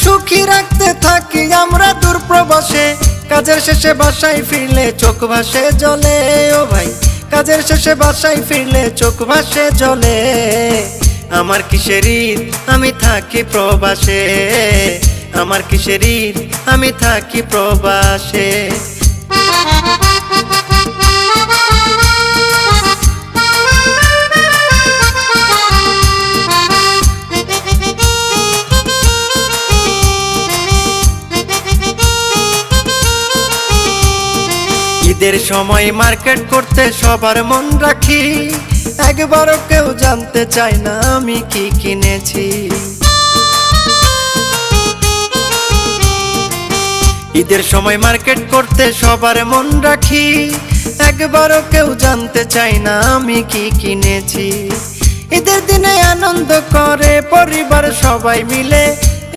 সুখী রাখতে থাকি আমরা দূর প্রবাসে। কাজের শেষে বাসায় ফিরলে চোখ ভাসে জলে, ও ভাই কাজের শেষে বাসায় ফিরলে চোখ ভাসে জলে। আমার কিসের ঈদ আমি থাকি প্রবাসে, আমার কিসের ঈদ আমি থাকি প্রবাসে। ঈদের সময় মার্কেট করতে সবার মন রাখি, একবারও কেউ জানতে চায় না আমি কি কিনেছি। ঈদের সময় মার্কেট করতে সবার মন রাখি, একবারও কেউ জানতে চায় না আমি কি কিনেছি। ঈদের দিনে আনন্দ করে পরিবার সবাই মিলে,